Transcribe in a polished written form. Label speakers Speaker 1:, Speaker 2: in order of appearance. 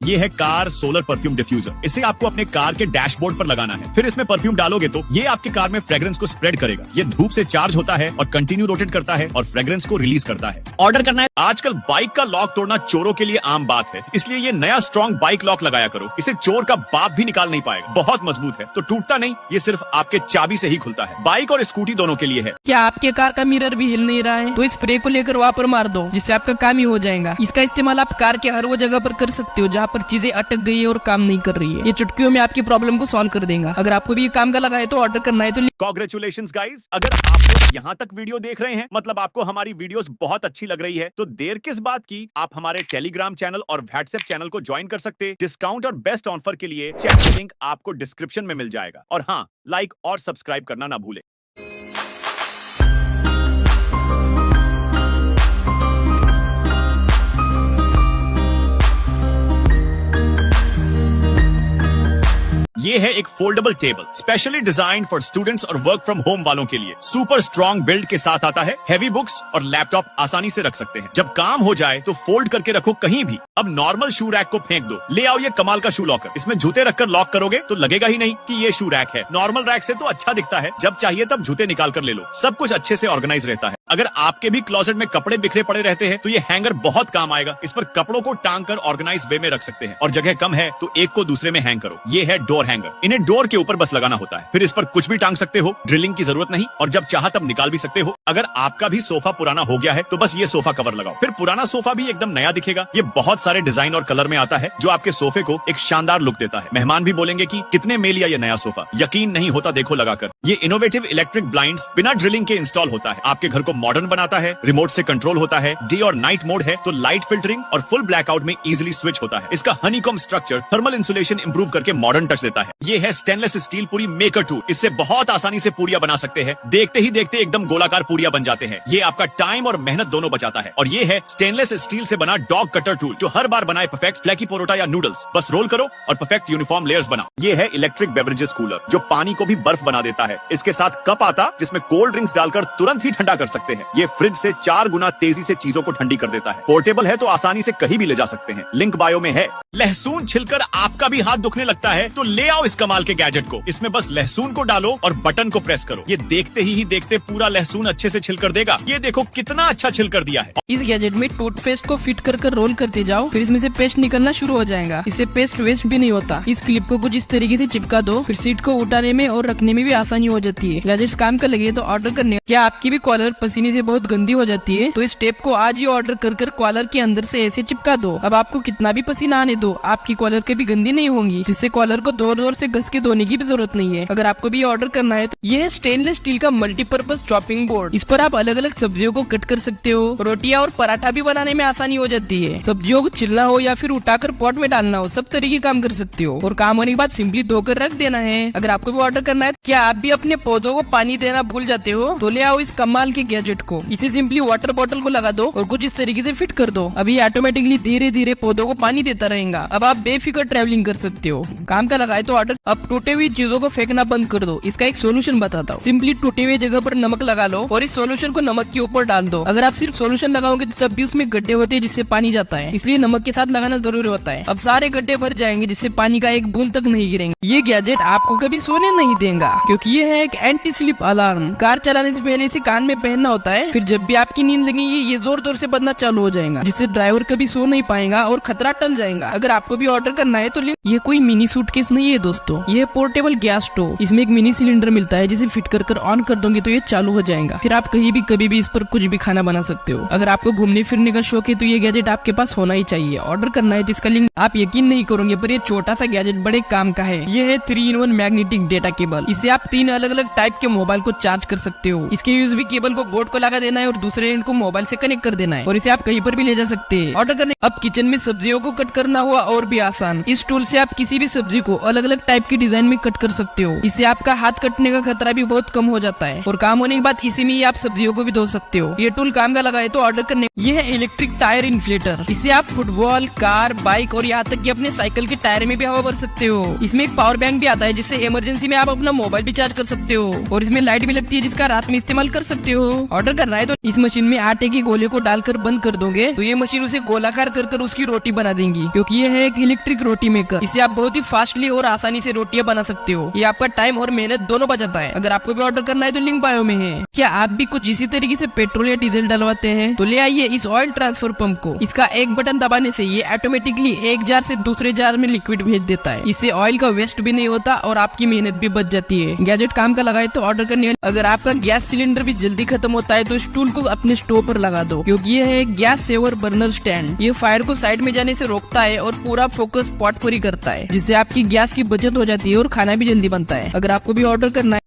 Speaker 1: ये है car solar perfume diffuser. इसे आपको अपने कार के डैशबोर्ड पर लगाना है। फिर इसमें परफ्यूम डालोगे तो ये आपके कार में फ्रेग्रेंस को स्प्रेड करेगा। ये धूप से चार्ज होता है और कंटिन्यू रोटेट करता है और फ्रेग्रेंस को रिलीज करता है। ऑर्डर करना है। आजकल बाइक का लॉक तोड़ना चोरों के लिए आम बात है, इसलिए ये नया स्ट्रॉन्ग बाइक लॉक लगाया करो। इसे चोर का बाप भी निकाल नहीं पाएगा। बहुत मजबूत है तो टूटता नहीं, ये सिर्फ आपके चाबी से ही खुलता है। बाइक और स्कूटी दोनों के लिए है।
Speaker 2: क्या आपके कार का मिरर भी हिल नहीं रहा है तो स्प्रे को लेकर वहाँ पर मार दो, जिससे आपका काम ही हो जाएगा। इसका इस्तेमाल आप कार के हर वो जगह पर कर सकते हो जहाँ पर चीजें अटक गई है और काम नहीं कर रही है। ये चुटकियों में आपकी प्रॉब्लम को सॉल्व कर देगा। अगर आपको भी ये काम का लगा है तो ऑर्डर करना है तो
Speaker 1: कांग्रेचुलेशंस गाइस। अगर आप लोग यहाँ तक वीडियो देख रहे हैं, मतलब आपको हमारी वीडियोस बहुत अच्छी लग रही है, तो देर किस बात की, आप हमारे टेलीग्राम चैनल और व्हाट्सएप चैनल को ज्वाइन कर सकते। डिस्काउंट और बेस्ट ऑफर के लिए चैनल लिंक आपको डिस्क्रिप्शन में मिल जाएगा। और हाँ, लाइक और सब्सक्राइब करना ना भूलें। ये है एक foldable table, specially design for students और वर्क फ्रॉम होम वालों के लिए। सुपर स्ट्रॉन्ग बिल्ड के साथ आता है। हेवी बुक्स और लैपटॉप आसानी से रख सकते हैं। जब काम हो जाए तो फोल्ड करके रखो कहीं भी। अब नॉर्मल शू रैक को फेंक दो, ले आओ ये कमाल का शू लॉकर। इसमें जूते रखकर लॉक करोगे तो लगेगा ही नहीं कि ये शू रैक है। नॉर्मल रैक से तो अच्छा दिखता है। जब चाहिए तब जूते निकाल कर ले लो। सब कुछ अच्छे से ऑर्गेनाइज रहता है। अगर आपके भी क्लोजेट में कपड़े बिखरे पड़े रहते हैं तो ये हैंगर बहुत काम आएगा। इस पर कपड़ों को टांग कर ऑर्गेनाइज वे में रख सकते हैं। और जगह कम है तो एक को दूसरे में हैंग करो। ये है डोर हैंगर। इन्हें डोर के ऊपर बस लगाना होता है। फिर इस पर कुछ भी टांग सकते हो, ड्रिलिंग की जरूरत नहीं। और जब चाहा तब निकाल भी सकते हो। अगर आपका भी सोफा पुराना हो गया है तो बस ये सोफा कवर लगाओ, फिर पुराना सोफा भी एकदम नया दिखेगा। ये बहुत सारे डिजाइन और कलर में आता है जो आपके सोफे को एक शानदार लुक देता है। मेहमान भी बोलेंगे कि कितने में लिया ये नया सोफा। यकीन नहीं होता देखो लगाकर। ये इनोवेटिव इलेक्ट्रिक ब्लाइंड्स बिना ड्रिलिंग के इंस्टॉल होता है। आपके घर को मॉडर्न बनाता है। रिमोट से कंट्रोल होता है। डे और नाइट मोड है तो लाइट फिल्टरिंग और फुल ब्लैकआउट में इजीली स्विच होता है। इसका honeycomb structure thermal insulation improve करके मॉडर्न टच देता है। ये है stainless steel puri maker tool. इससे बहुत आसानी से पूरियां बना सकते हैं। देखते ही देखते एकदम गोलाकार पूरियां बन जाते हैं। ये आपका टाइम और मेहनत दोनों बचाता है। और ये है स्टेनलेस स्टील से बना डॉग कटर टूल, जो हर बार बनाए परफेक्ट फ्लैकी परोटा या नूडल्स। बस रोल करो और परफेक्ट यूनिफॉर्म लेयर्स बनाओ। ये है इलेक्ट्रिक बेवरेजेस कूलर, जो पानी को भी बर्फ बना देता है। इसके साथ कप आता जिसमें कोल्ड ड्रिंक्स डालकर तुरंत ही ठंडा कर सकते हैं। ये फ्रिज से 4 गुना तेजी से चीजों को ठंडी कर देता है। पोर्टेबल है तो आसानी से कहीं भी ले जा सकते हैं। लिंक बायो में है। लहसुन छिलकर आपका भी हाथ दुखने लगता है तो ले आओ इस कमाल के गैजेट को। इसमें बस लहसुन को डालो और बटन को प्रेस करो। ये देखते ही देखते पूरा लहसुन अच्छे से छिल कर देगा। ये देखो कितना अच्छा छिल कर दिया है।
Speaker 2: इस गैजेट में टूथपेस्ट को फिट कर रोल करते जाओ, फिर इसमें से पेस्ट निकलना शुरू हो जाएगा। इससे पेस्ट वेस्ट भी नहीं होता। इस क्लिप को कुछ इस तरीके से चिपका दो, फिर सीट को उठाने में और रखने में भी आसानी हो जाती है। गैजेट्स काम का लगे तो ऑर्डर करने। क्या आपकी भी कॉलर पसीने से बहुत गंदी हो जाती है तो इस टेप को आज ही ऑर्डर कर कॉलर के अंदर से ऐसे चिपका दो। अब आपको कितना भी पसीना आने दो, आपकी कॉलर कभी गंदी नहीं होंगी, जिससे कॉलर को जोर जोर से घस के धोने की भी जरूरत नहीं है। अगर आपको भी ऑर्डर करना है तो ये है स्टेनलेस स्टील का मल्टीपर्पज चॉपिंग बोर्ड। इस पर आप अलग अलग सब्जियों को कट कर सकते हो। रोटियां और पराठा भी बनाने में आसानी हो जाती है। सब्जियों को छिलना हो या फिर उठाकर पॉट में डालना हो, सब तरीके काम कर सकते हो। और काम होने के बाद सिंपली धोकर रख देना है। अगर आपको भी ऑर्डर करना है, क्या आप भी अपने पौधों को पानी देना भूल जाते हो, तो ले आओ इस कमाल के गैजेट को। इसे सिंपली वाटर बॉटल को लगा दो और कुछ इस तरीके से फिट कर दो। अभी ऑटोमेटिकली धीरे धीरे पौधों को पानी देता रहेगा। अब आप बेफिक्र ट्रैवलिंग कर सकते हो। काम का लगाए तो ऑर्डर। अब टूटे हुई चीजों को फेंकना बंद कर दो। इसका एक सोल्यूशन बताता हूँ। सिंपली टूटे हुए जगह पर नमक लगा लो और इस सोल्यूशन को नमक के ऊपर डाल दो। अगर आप सिर्फ सोल्यूशन लगाओगे तो तब भी उसमें गड्ढे होते हैं जिससे पानी जाता है, इसलिए नमक के साथ लगाना जरूरी होता है। अब सारे गड्ढे भर जाएंगे जिससे पानी का एक बूंद तक नहीं गिरेंगे। ये गैजेट आपको कभी सोने नहीं देगा, क्योंकि ये है एक एंटी स्लिप अलार्म। कार चलाने से पहले इसे कान में पहनना होता है। फिर जब भी आपकी नींद लगेगी ये जोर जोर से बजना चालू हो जाएगा, जिससे ड्राइवर कभी सो नहीं पाएगा और खतरा टल जाएगा। अगर आपको भी ऑर्डर करना है तो ये कोई मिनी सूटकेस नहीं है दोस्तों, ये पोर्टेबल गैस स्टोव। इसमें एक मिनी सिलेंडर मिलता है जिसे फिट कर ऑन कर दोगे तो ये चालू हो जाएगा। फिर आप कहीं भी कभी भी इस पर कुछ भी खाना बना सकते हो। अगर आपको घूमने फिरने का शौक है तो ये गैजेट आपके पास होना ही चाहिए। ऑर्डर करना है जिसका लिंक आप यकीन नहीं करोगे, पर ये छोटा सा गैजेट बड़े काम का है। ये है 3-in-1 मैग्नेटिक डेटा केबल। इससे आप 3 अलग अलग टाइप के मोबाइल को चार्ज कर सकते हो। इसके यूएसबी केबल को बोर्ड को लगा देना है और दूसरे एंड को मोबाइल से कनेक्ट कर देना है और इसे आप कहीं पर भी ले जा सकते हैं। ऑर्डर करने। अब किचन में सब्जियों को कट करना हुआ और भी आसान। इस टूल से आप किसी भी सब्जी को अलग अलग टाइप की डिजाइन में कट कर सकते हो। इससे आपका हाथ कटने का खतरा भी बहुत कम हो जाता है और काम होने के बाद इसी में ही आप सब्जियों को भी धो सकते हो। ये टूल काम का लगा है तो ऑर्डर करने। ये है इलेक्ट्रिक टायर इन्फ्लेटर। इससे आप फुटबॉल, कार, बाइक और यहाँ तक कि अपने साइकिल के टायर में भी हवा भर सकते हो। इसमें एक पावर बैंक भी आता है जिससे इमरजेंसी में आप अपना मोबाइल भी चार्ज कर सकते हो और इसमें लाइट भी लगती है जिसका रात में इस्तेमाल कर सकते हो। ऑर्डर करना है तो इस मशीन में आटे के गोले को डालकर बंद कर दोगे तो ये मशीन उसे गोलाकार कर उसकी रोटी बना देंगी, क्योंकि ये है एक इलेक्ट्रिक रोटी मेकर। इसे आप बहुत ही फास्टली और आसानी से रोटियां बना सकते हो। ये आपका टाइम और मेहनत दोनों बचाता है। अगर आपको भी ऑर्डर करना है तो लिंक बायो में है। क्या आप भी कुछ इसी तरीके से पेट्रोल या डीजल डलवाते हैं? तो ले आइए इस ऑयल ट्रांसफर पंप को। इसका एक बटन दबाने से ये ऑटोमेटिकली एक जार से दूसरे जार में लिक्विड भेज देता है। इससे ऑयल का वेस्ट भी नहीं होता और आपकी मेहनत भी बच जाती है। गैजेट काम का लगाए तो ऑर्डर करने। अगर आपका गैस सिलेंडर भी जल्दी खत्म होता है तो इस टूल को अपने स्टोव पर लगा दो, क्योंकि ये है गैस सेवर बर्नर स्टैंड। ये फायर को साइड में जाने से रोकता है और पूरा फोकस पॉट पर ही करता है, जिससे आपकी गैस की बचत हो जाती है और खाना भी जल्दी बनता है। अगर आपको भी ऑर्डर करना है